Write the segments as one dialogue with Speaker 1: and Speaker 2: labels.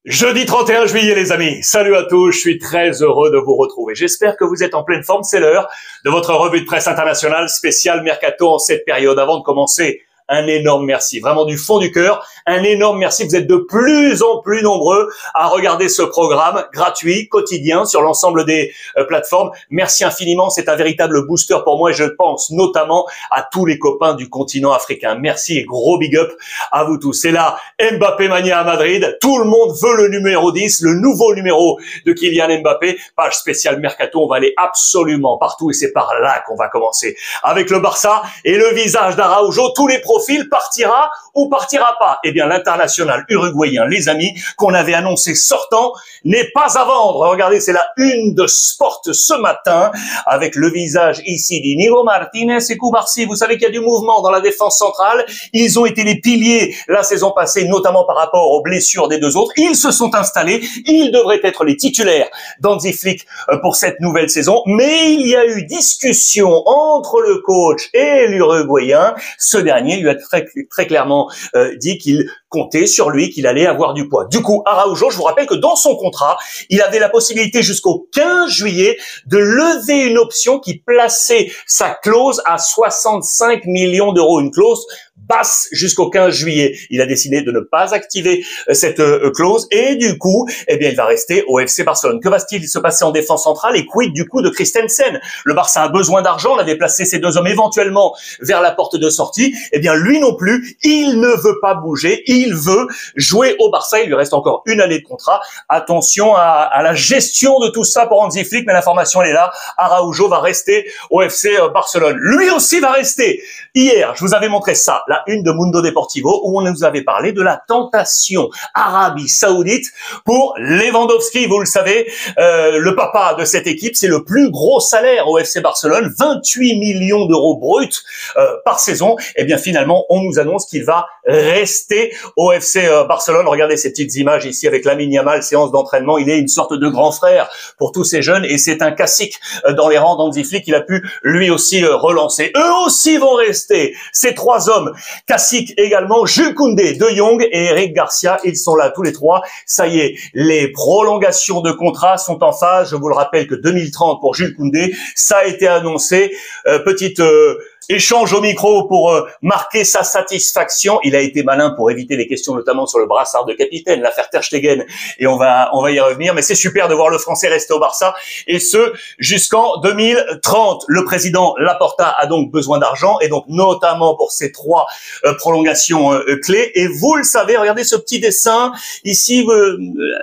Speaker 1: Jeudi 31 juillet, les amis. Salut à tous, je suis très heureux de vous retrouver. J'espère que vous êtes en pleine forme. C'est l'heure de votre revue de presse internationale spéciale Mercato en cette période. Avant de commencer, un énorme merci, vraiment du fond du cœur, un énorme merci. Vous êtes de plus en plus nombreux à regarder ce programme gratuit, quotidien, sur l'ensemble des plateformes. Merci infiniment, c'est un véritable booster pour moi et je pense notamment à tous les copains du continent africain. Merci et gros big up à vous tous. C'est là Mbappé Mania à Madrid, tout le monde veut le numéro 10, le nouveau numéro de Kylian Mbappé. Page spéciale Mercato, on va aller absolument partout et c'est par là qu'on va commencer. Avec le Barça et le visage d'Araujo, tous les profils partira ou partira pas. Eh bien, l'international uruguayen, les amis, qu'on avait annoncé sortant, n'est pas à vendre. Regardez, c'est la une de Sport ce matin, avec le visage ici d'Inigo Martinez et Cubarsí. Vous savez qu'il y a du mouvement dans la défense centrale. Ils ont été les piliers la saison passée, notamment par rapport aux blessures des deux autres. Ils se sont installés. Ils devraient être les titulaires d'Hansi Flick pour cette nouvelle saison. Mais il y a eu discussion entre le coach et l'Uruguayen. Ce dernier lui a très clairement dit qu'il comptait sur lui, qu'il allait avoir du poids. Du coup, Araujo, je vous rappelle que dans son contrat, il avait la possibilité jusqu'au 15 juillet de lever une option qui plaçait sa clause à 65 millions d'euros. Une clause basse jusqu'au 15 juillet. Il a décidé de ne pas activer cette clause et du coup, eh bien, il va rester au FC Barcelone. Que va-t-il se passer en défense centrale et quid du coup de Christensen? Le Barça a besoin d'argent, on avait placé ces deux hommes éventuellement vers la porte de sortie. Eh bien, lui non plus, il ne veut pas bouger, il veut jouer au Barça. Il lui reste encore une année de contrat. Attention à la gestion de tout ça pour Hansi Flick, mais l'information elle est là. Araujo va rester au FC Barcelone. Lui aussi va rester. Hier, je vous avais montré ça, la une de Mundo Deportivo, où on nous avait parlé de la tentation Arabie Saoudite pour Lewandowski. Vous le savez, le papa de cette équipe, c'est le plus gros salaire au FC Barcelone, 28 millions d'euros bruts par saison. Et bien finalement, on nous annonce qu'il va rester au FC Barcelone. Regardez ces petites images ici avec Lamine Yamal, séance d'entraînement. Il est une sorte de grand frère pour tous ces jeunes et c'est un cacique dans les rangs d'Hansi Flick. Il a pu lui aussi relancer. Eux aussi vont rester. Ces trois hommes, cacique également, Jules Koundé, De Jong et Eric Garcia, ils sont là tous les trois. Ça y est, les prolongations de contrat sont en phase. Je vous le rappelle que 2030 pour Jules Koundé, ça a été annoncé. Petite échange au micro pour marquer sa satisfaction. Il a été malin pour éviter les questions, notamment sur le brassard de capitaine, l'affaire Ter Stegen, et on va y revenir. Mais c'est super de voir le Français rester au Barça, et ce jusqu'en 2030. Le président Laporta a donc besoin d'argent, et donc notamment pour ces trois prolongations clés. Et vous le savez, regardez ce petit dessin ici,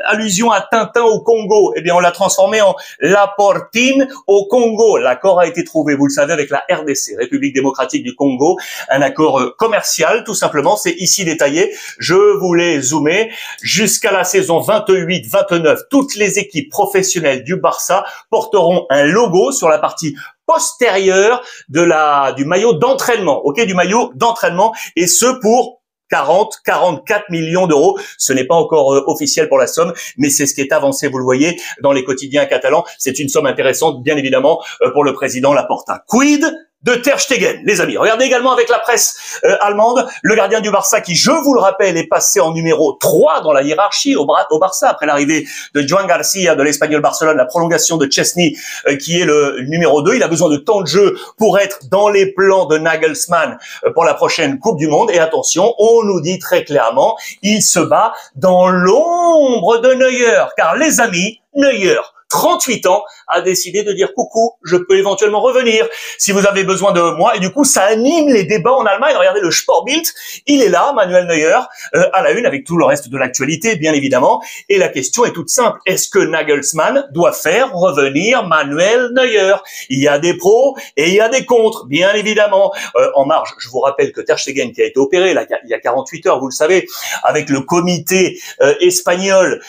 Speaker 1: allusion à Tintin au Congo. Eh bien, on l'a transformé en Laportine au Congo. L'accord a été trouvé, vous le savez, avec la RDC, République démocratique du Congo, un accord commercial, tout simplement. C'est ici détaillé. Je voulais zoomer. Jusqu'à la saison 28-29, toutes les équipes professionnelles du Barça porteront un logo sur la partie postérieure du maillot d'entraînement, du maillot d'entraînement, et ce pour 44 millions d'euros. Ce n'est pas encore officiel pour la somme, mais c'est ce qui est avancé, vous le voyez, dans les quotidiens catalans. C'est une somme intéressante, bien évidemment, pour le président Laporta. Quid de Ter Stegen, les amis. Regardez également avec la presse allemande, le gardien du Barça qui, je vous le rappelle, est passé en numéro 3 dans la hiérarchie au Barça après l'arrivée de Joan Garcia de l'Espagnol Barcelone, la prolongation de Chesney qui est le numéro 2. Il a besoin de temps de jeu pour être dans les plans de Nagelsmann pour la prochaine Coupe du Monde. Et attention, on nous dit très clairement, il se bat dans l'ombre de Neuer, car les amis, Neuer, 38 ans, a décidé de dire coucou, je peux éventuellement revenir si vous avez besoin de moi. Et du coup, ça anime les débats en Allemagne. Regardez le Sportbild, il est là, Manuel Neuer, à la une avec tout le reste de l'actualité, bien évidemment. Et la question est toute simple. Est-ce que Nagelsmann doit faire revenir Manuel Neuer? Il y a des pros et il y a des contre, bien évidemment. En marge, je vous rappelle que Ter Stegen, qui a été opéré là, il y a 48 heures, vous le savez, avec le comité espagnol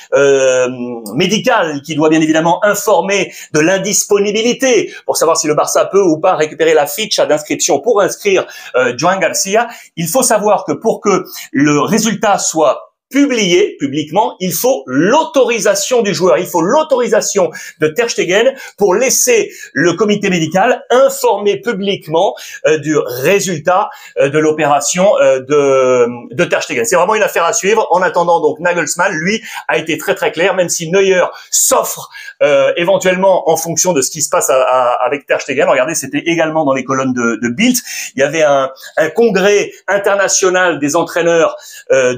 Speaker 1: médical qui doit bien évidemment informer de l'indisponibilité pour savoir si le Barça peut ou pas récupérer la fiche d'inscription pour inscrire Joan Garcia. Il faut savoir que pour que le résultat soit publié publiquement, il faut l'autorisation du joueur, il faut l'autorisation de Ter Stegen pour laisser le comité médical informer publiquement du résultat de l'opération de Ter Stegen. C'est vraiment une affaire à suivre. En attendant, donc, Nagelsmann, lui, a été très très clair, même si Neuer s'offre éventuellement en fonction de ce qui se passe avec Ter Stegen. Regardez, c'était également dans les colonnes de Bild. Il y avait un congrès international des entraîneurs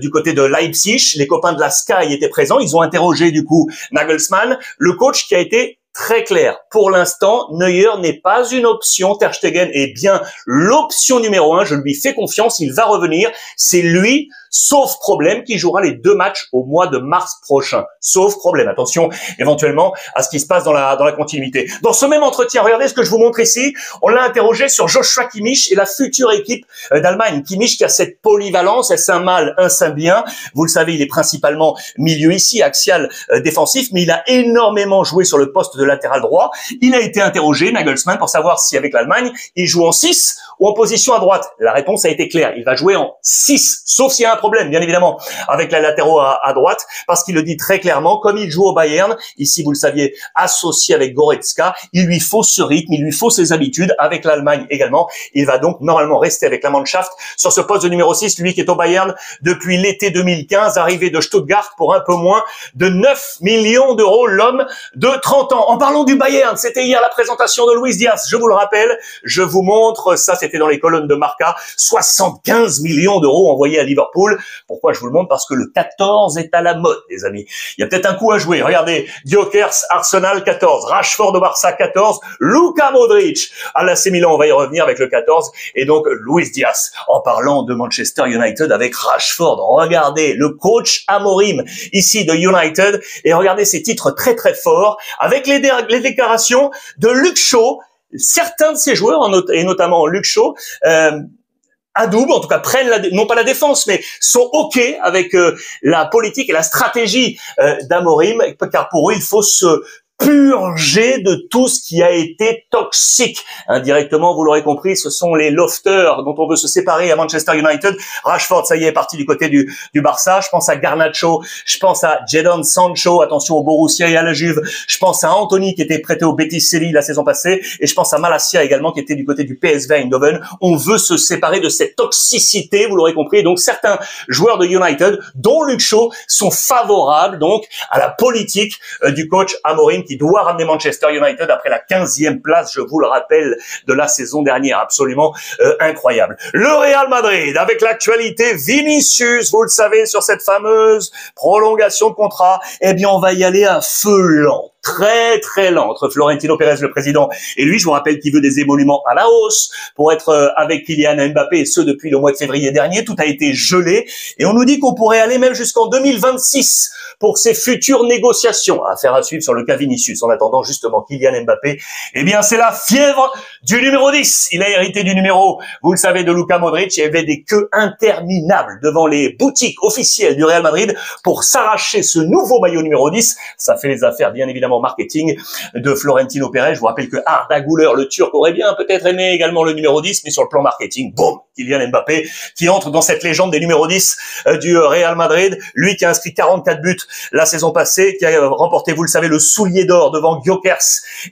Speaker 1: du côté de Leipzig. Les copains de la Sky étaient présents. Ils ont interrogé du coup Nagelsmann, le coach qui a été très clair. Pour l'instant, Neuer n'est pas une option. Ter Stegen est bien l'option numéro 1. Je lui fais confiance. Il va revenir. C'est lui, sauf problème, qui jouera les 2 matchs au mois de mars prochain. Sauf problème. Attention, éventuellement, à ce qui se passe dans la continuité. Dans ce même entretien, regardez ce que je vous montre ici. On l'a interrogé sur Joshua Kimmich et la future équipe d'Allemagne. Kimmich qui a cette polyvalence. Est-ce un mal, un saint bien? Vous le savez, il est principalement milieu ici, axial défensif, mais il a énormément joué sur le poste de latéral droit. Il a été interrogé, Nagelsmann, pour savoir si avec l'Allemagne, il joue en 6 ou en position à droite. La réponse a été claire. Il va jouer en 6, sauf s'il y a un problème, bien évidemment, avec la latéraux à droite, parce qu'il le dit très clairement, comme il joue au Bayern, ici, vous le saviez, associé avec Goretzka, il lui faut ce rythme, il lui faut ses habitudes, avec l'Allemagne également. Il va donc normalement rester avec la Mannschaft sur ce poste de numéro 6, lui qui est au Bayern depuis l'été 2015, arrivé de Stuttgart pour un peu moins de 9 millions d'euros, l'homme de 30 ans. En parlant du Bayern, c'était hier la présentation de Luis Diaz, je vous le rappelle, je vous montre, ça c'était dans les colonnes de Marca, 75 millions d'euros envoyés à Liverpool. Pourquoi je vous le montre? Parce que le 14 est à la mode, les amis. Il y a peut-être un coup à jouer. Regardez, Gyökeres, Arsenal 14, Rashford au Barça 14, Luka Modric à l'AC Milan, on va y revenir avec le 14, et donc Luis Diaz. En parlant de Manchester United avec Rashford, regardez le coach Amorim ici de United, et regardez ces titres très très forts, avec les déclarations de Luke Shaw. Certains de ces joueurs, et notamment Luke Shaw, adoubent, en tout cas prennent non pas la défense, mais sont OK avec la politique et la stratégie d'Amorim, car pour eux, il faut se purger de tout ce qui a été toxique. Indirectement, vous l'aurez compris, ce sont les lofters dont on veut se séparer à Manchester United. Rashford, ça y est parti du côté du Barça. Je pense à Garnacho, je pense à Jadon Sancho, attention au Borussia et à la Juve. Je pense à Anthony qui était prêté au Betis Séville la saison passée, et je pense à Malacia également qui était du côté du PSV Eindhoven. On veut se séparer de cette toxicité, vous l'aurez compris. Donc certains joueurs de United, dont Luke Shaw, sont favorables donc à la politique du coach Amorim, qui doit ramener Manchester United après la 15e place, je vous le rappelle, de la saison dernière. Absolument incroyable. Le Real Madrid, avec l'actualité Vinicius, vous le savez, sur cette fameuse prolongation de contrat, eh bien, on va y aller à feu lent. Très très lent entre Florentino Pérez, le président, et lui. Je vous rappelle qu'il veut des émoluments à la hausse pour être avec Kylian Mbappé, et ce depuis le mois de février dernier. Tout a été gelé, et on nous dit qu'on pourrait aller même jusqu'en 2026 pour ces futures négociations. Affaire à suivre sur le cas Vinicius. En attendant justement Kylian Mbappé, eh bien c'est la fièvre du numéro 10. Il a hérité du numéro, vous le savez, de Luka Modric. Il y avait des queues interminables devant les boutiques officielles du Real Madrid pour s'arracher ce nouveau maillot numéro 10. Ça fait les affaires, bien évidemment, marketing de Florentino Pérez. Je vous rappelle que Arda Güler, le Turc, aurait bien peut-être aimé également le numéro 10, mais sur le plan marketing, boum, Kylian Mbappé qui entre dans cette légende des numéros 10 du Real Madrid. Lui qui a inscrit 44 buts la saison passée, qui a remporté, vous le savez, le soulier d'or devant Gyökeres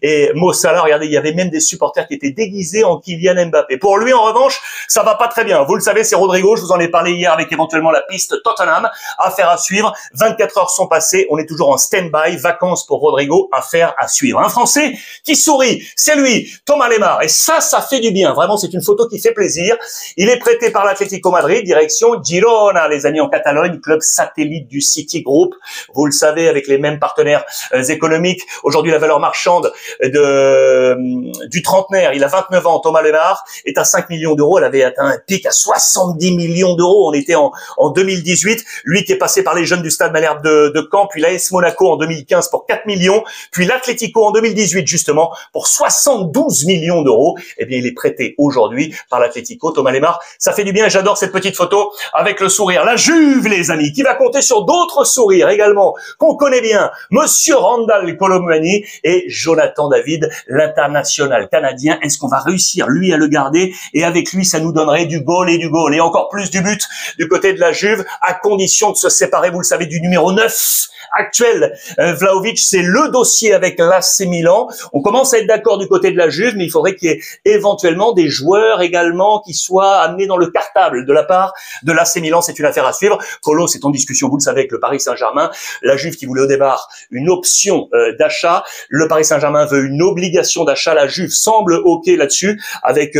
Speaker 1: et Mo Salah. Regardez, il y avait même des supporters qui étaient déguisés en Kylian Mbappé. Pour lui, en revanche, ça va pas très bien. Vous le savez, c'est Rodrigo. Je vous en ai parlé hier avec éventuellement la piste Tottenham. Affaire à suivre. 24 heures sont passées. On est toujours en stand-by. Vacances pour Rodrigo. Affaire à suivre. Un Français qui sourit, c'est lui, Thomas Lemar. Et ça fait du bien. Vraiment, c'est une photo qui fait plaisir. Il est prêté par l'Atlético Madrid, direction Girona, les amis, en Catalogne, club satellite du City Group. Vous le savez, avec les mêmes partenaires économiques. Aujourd'hui, la valeur marchande du trentenaire, il a 29 ans, Thomas Lemar, est à 5 millions d'euros. Elle avait atteint un pic à 70 millions d'euros. On était en 2018. Lui qui est passé par les jeunes du Stade Malherbe de Caen, puis l'AS Monaco en 2015 pour 4 millions. millions. Puis l'Atlético en 2018, justement, pour 72 millions d'euros. Eh bien, il est prêté aujourd'hui par l'Atlético. Thomas Lemar, ça fait du bien. J'adore cette petite photo avec le sourire. La Juve, les amis, qui va compter sur d'autres sourires également, qu'on connaît bien. Monsieur Randal Kolo Muani et Jonathan David, l'international canadien. Est-ce qu'on va réussir, lui, à le garder? Et avec lui, ça nous donnerait du goal et encore plus du but du côté de la Juve, à condition de se séparer, vous le savez, du numéro 9 actuel. Vlahovic, c'est le dossier avec l'AC Milan. On commence à être d'accord du côté de la Juve, mais il faudrait qu'il y ait éventuellement des joueurs également qui soient amenés dans le cartable de la part de l'AC Milan. C'est une affaire à suivre. Colo, c'est en discussion, vous le savez, avec le Paris Saint-Germain. La Juve qui voulait au départ une option d'achat. Le Paris Saint-Germain veut une obligation d'achat. La Juve semble OK là-dessus, avec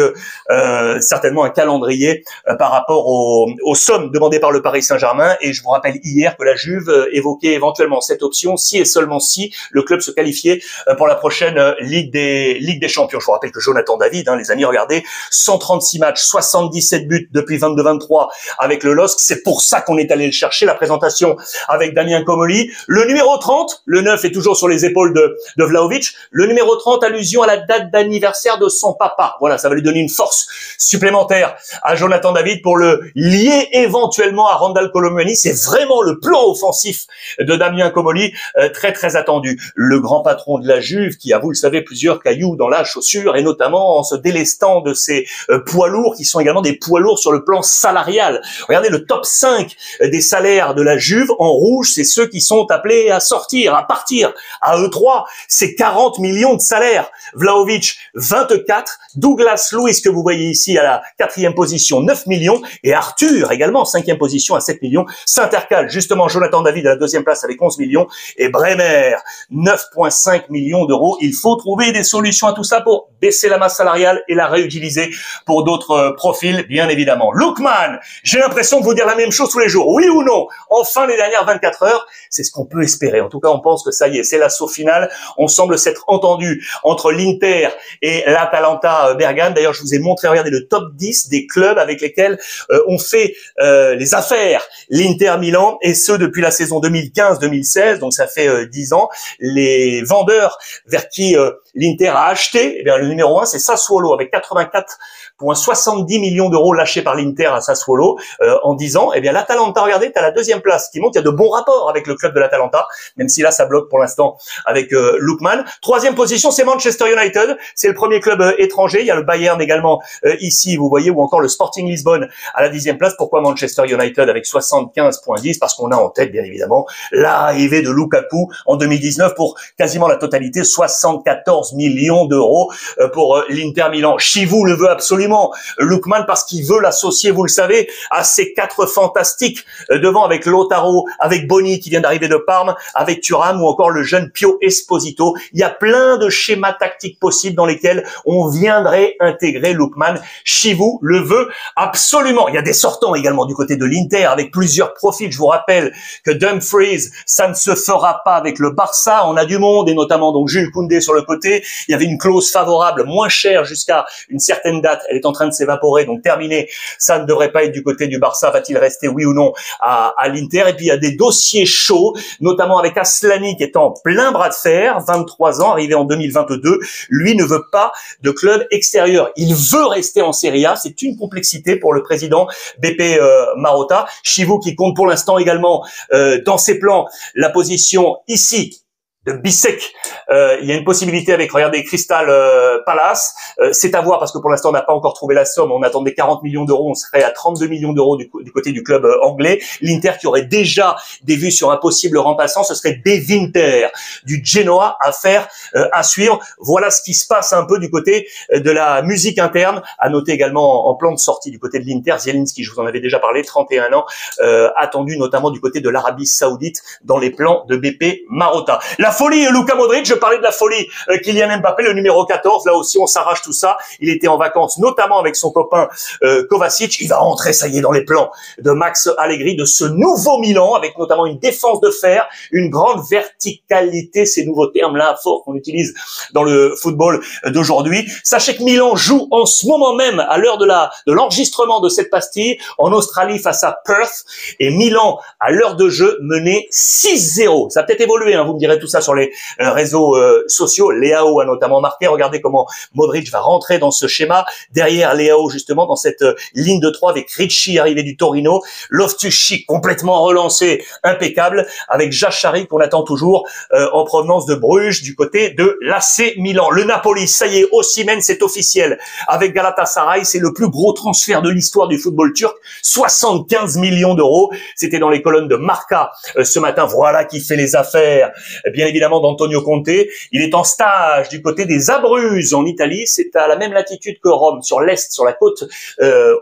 Speaker 1: certainement un calendrier par rapport aux sommes demandées par le Paris Saint-Germain. Et je vous rappelle hier que la Juve évoquait éventuellement cette option si et seulement si le club se qualifiait pour la prochaine Ligue des Champions. Je vous rappelle que Jonathan David, les amis, regardez, 136 matchs, 77 buts depuis 22-23 avec le LOSC. C'est pour ça qu'on est allé le chercher. La présentation avec Damien Comolli. Le numéro 30, le 9 est toujours sur les épaules de Vlahovic. Le numéro 30, allusion à la date d'anniversaire de son papa. Voilà, ça va lui donner une force supplémentaire à Jonathan David pour le lier éventuellement à Randal Kolo Muani. C'est vraiment le plan offensif de Damien Comolli, très très attendu. Le grand patron de la Juve qui a, vous le savez, plusieurs cailloux dans la chaussure, et notamment en se délestant de ces poids lourds qui sont également des poids lourds sur le plan salarial. Regardez le top 5 des salaires de la Juve en rouge, c'est ceux qui sont appelés à sortir, à partir. À eux trois, c'est 40 millions de salaires. Vlahovic, 24. Douglas Luiz, que vous voyez ici à la 4e position, 9 millions. Et Arthur, également, 5e position à 7 millions. S'intercale justement Jonathan David à la 2e place avec 11 millions. Et Bremer, 9,5 millions d'euros. Il faut trouver des solutions à tout ça pour baisser la masse salariale et la réutiliser pour d'autres profils, bien évidemment. Lookman, j'ai l'impression de vous dire la même chose tous les jours. Oui ou non? Enfin, les dernières 24 heures, c'est ce qu'on peut espérer. En tout cas, on pense que ça y est, c'est l'assaut final. On semble s'être entendu entre l'Inter et l'Atalanta Bergame. D'ailleurs, je vous ai montré, regardez, le top 10 des clubs avec lesquels on fait les affaires. L'Inter Milan, et ce depuis la saison 2015-2016, donc ça fait 10 ans. Les vendeurs vers qui l'Inter a acheté, eh bien, le numéro 1, c'est Sassuolo, avec 84,70 millions d'euros lâchés par l'Inter à Sassuolo en 10 ans. Eh bien, l'Atalanta, regardez, t'as la 2e place qui monte. Il y a de bons rapports avec le club de l'Atalanta, même si là, ça bloque pour l'instant avec Lookman. 3e position, c'est Manchester United. C'est le premier club étranger. Il y a le Bayern également ici, vous voyez, ou encore le Sporting Lisbonne à la 10e place. Pourquoi Manchester United avec 75,10? Parce qu'on a en tête, bien évidemment, l'arrivée de Lukaku en 2019 pour quasiment la totalité, 74 millions d'euros pour l'Inter Milan. Chivou le veut absolument, Lookman, parce qu'il veut l'associer, vous le savez, à ces 4 fantastiques devant, avec Lautaro, avec Boni qui vient d'arriver de Parme, avec Thuram ou encore le jeune Pio Esposito. Il y a plein de schémas tactiques possibles dans lesquels on viendrait intégrer Lookman. Chivou le veut absolument. Il y a des sortants également du côté de l'Inter avec plusieurs profils. Je vous rappelle que Dumfries, ça ne se fera pas avec le Barça. On a du monde, et notamment donc Jules Koundé sur le côté. Il y avait une clause favorable, moins chère jusqu'à une certaine date. Elle est en train de s'évaporer, donc terminé. Ça ne devrait pas être du côté du Barça. Va-t-il rester, oui ou non, à l'Inter? Et puis il y a des dossiers chauds, notamment avec Aslani qui est en plein bras de fer, 23 ans, arrivé en 2022. Lui ne veut pas de club extérieur. Il veut rester en Serie A. C'est une complexité pour le président BP Marotta. Chivou qui compte pour l'instant également dans ses plans la position ici de Bissek. Il y a une possibilité avec, regardez, Crystal Palace. C'est à voir parce que pour l'instant, on n'a pas encore trouvé la somme. On attendait 40 millions d'euros. On serait à 32 millions d'euros du côté du club anglais. L'Inter qui aurait déjà des vues sur un possible remplaçant, ce serait De Winter du Genoa à faire, à suivre. Voilà ce qui se passe un peu du côté de la musique interne. À noter également en plan de sortie du côté de l'Inter, Zielinski, je vous en avais déjà parlé, 31 ans, attendu notamment du côté de l'Arabie Saoudite dans les plans de BP Marotta. La folie Luka Modric, je parlais de la folie Kylian Mbappé, le numéro 14, là aussi on s'arrache tout ça. Il était en vacances notamment avec son copain Kovacic. Il va rentrer, ça y est, dans les plans de Max Allegri, de ce nouveau Milan, avec notamment une défense de fer, une grande verticalité, ces nouveaux termes-là forts qu'on utilise dans le football d'aujourd'hui. Sachez que Milan joue en ce moment même, à l'heure de l'enregistrement de cette pastille, en Australie face à Perth, et Milan, à l'heure de jeu, menait 6-0. Ça a peut-être évolué, hein, vous me direz tout ça ça sur les réseaux sociaux. Leao a notamment marqué. Regardez comment Modric va rentrer dans ce schéma. Derrière Leao, justement, dans cette ligne de 3 avec Ricci arrivé du Torino. Loftus-Cheek complètement relancé, impeccable, avec Jachari qu'on attend toujours en provenance de Bruges du côté de l'AC Milan. Le Napoli, ça y est, Osimhen, c'est officiel. Avec Galatasaray, c'est le plus gros transfert de l'histoire du football turc. 75 millions d'euros. C'était dans les colonnes de Marca ce matin. Voilà qui fait les affaires, bien évidemment, d'Antonio Conte. Il est en stage du côté des Abruzzes en Italie. C'est à la même latitude que Rome, sur l'est, sur la côte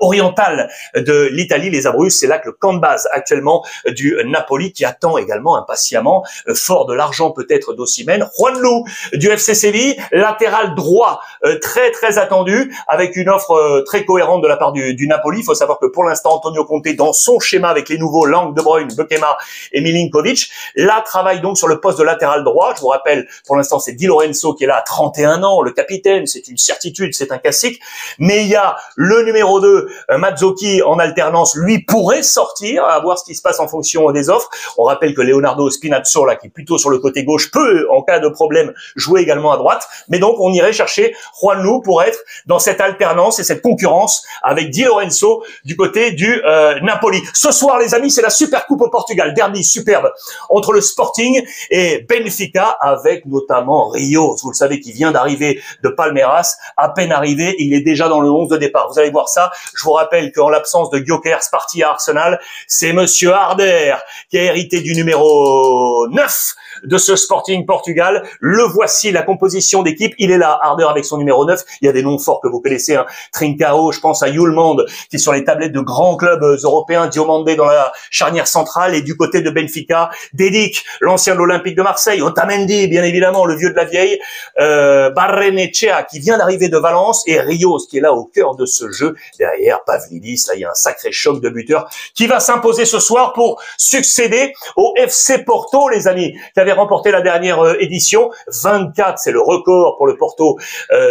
Speaker 1: orientale de l'Italie. Les Abruzzes, c'est là que le camp de base actuellement du Napoli, qui attend également impatiemment, fort de l'argent peut-être d'Osimhen, Juanlu du FC Séville, latéral droit, très très attendu, avec une offre très cohérente de la part du Napoli. Il faut savoir que pour l'instant, Antonio Conte, dans son schéma avec les nouveaux Lang, De Bruyne, Bekema et Milinkovic, là travaille donc sur le poste de latéral droit. Je vous rappelle, pour l'instant, c'est Di Lorenzo qui est là à 31 ans, le capitaine, c'est une certitude, c'est un classique. Mais il y a le numéro 2, Mazzocchi, en alternance, lui pourrait sortir, à voir ce qui se passe en fonction des offres. On rappelle que Leonardo Spinazzo, là, qui est plutôt sur le côté gauche, peut, en cas de problème, jouer également à droite. Mais donc, on irait chercher Juanlu pour être dans cette alternance et cette concurrence avec Di Lorenzo du côté du Napoli. Ce soir, les amis, c'est la Super Coupe au Portugal. Derby superbe entre le Sporting et Benfica, avec notamment Rios, vous le savez, qui vient d'arriver de Palmeiras. À peine arrivé, il est déjà dans le 11 de départ. Vous allez voir ça. Je vous rappelle qu'en l'absence de Gyökeres parti à Arsenal, c'est monsieur Harder qui a hérité du numéro 9 de ce Sporting Portugal. Le voici, la composition d'équipe. Il est là, Harder avec son numéro 9. Il y a des noms forts que vous connaissez, hein. Trincao, je pense à Yulmand, qui est sur les tablettes de grands clubs européens, Diomandé dans la charnière centrale, et du côté de Benfica, Dedic, l'ancien de l'Olympique de Marseille, Otamendi, bien évidemment, le vieux de la vieille, Barrenechea, qui vient d'arriver de Valence, et Rios, qui est là au cœur de ce jeu. Derrière, Pavlidis, là, il y a un sacré choc de buteurs qui va s'imposer ce soir pour succéder au FC Porto, les amis, qui avait remporté la dernière édition. 24, c'est le record pour le Porto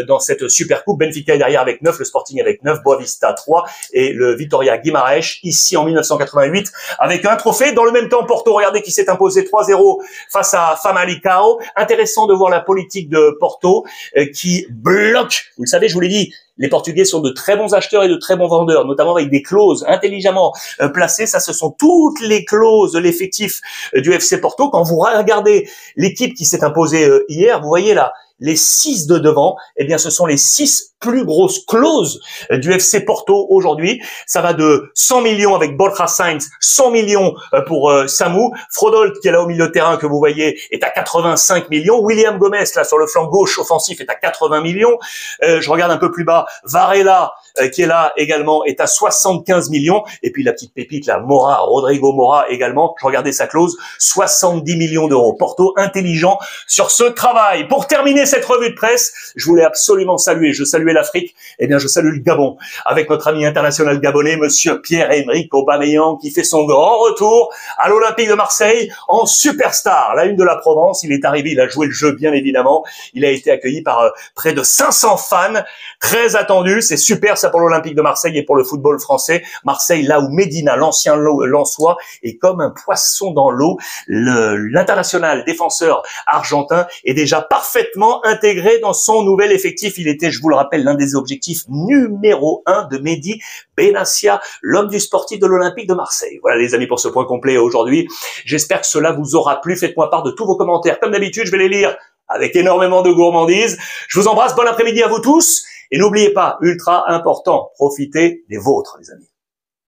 Speaker 1: dans cette Super Coupe. Benfica est derrière avec 9, le Sporting avec 9, Boavista 3 et le Vitória Guimarães ici en 1988 avec un trophée. Dans le même temps, Porto, regardez, qui s'est imposé 3-0 face à Famalicão. Intéressant de voir la politique de Porto qui bloque. Vous le savez, je vous l'ai dit, les Portugais sont de très bons acheteurs et de très bons vendeurs, notamment avec des clauses intelligemment placées. Ça, ce sont toutes les clauses de l'effectif du FC Porto. Quand vous regardez l'équipe qui s'est imposée hier, vous voyez là, les 6 de devant, eh bien, ce sont les 6 plus grosses clauses du FC Porto aujourd'hui. Ça va de 100 millions avec Borja Sainz, 100 millions pour Samu. Frodolt, qui est là au milieu de terrain, que vous voyez, est à 85 millions. William Gomez, là, sur le flanc gauche offensif, est à 80 millions. Je regarde un peu plus bas. Varela, qui est là également, est à 75 millions. Et puis la petite pépite, là, Mora, Rodrigo Mora également. Je regardais sa clause, 70 millions d'euros. Porto intelligent sur ce travail. Pour terminer cette revue de presse, je voulais absolument saluer, je saluais l'Afrique, eh bien je salue le Gabon, avec notre ami international gabonais, monsieur Pierre-Emerick Aubameyang, qui fait son grand retour à l'Olympique de Marseille en superstar. La une de la Provence, il est arrivé, il a joué le jeu bien évidemment, il a été accueilli par près de 500 fans, très attendu, c'est super ça pour l'Olympique de Marseille et pour le football français. Marseille, là où Medina, l'ancien Lensois, est comme un poisson dans l'eau. L'international défenseur argentin est déjà parfaitement intégré dans son nouvel effectif. Il était, je vous le rappelle, l'un des objectifs numéro 1 de Mehdi Benassia, l'homme du sportif de l'Olympique de Marseille. Voilà les amis pour ce point complet aujourd'hui. J'espère que cela vous aura plu. Faites-moi part de tous vos commentaires. Comme d'habitude, je vais les lire avec énormément de gourmandise. Je vous embrasse, bon après-midi à vous tous. Et n'oubliez pas, ultra important, profitez des vôtres les amis.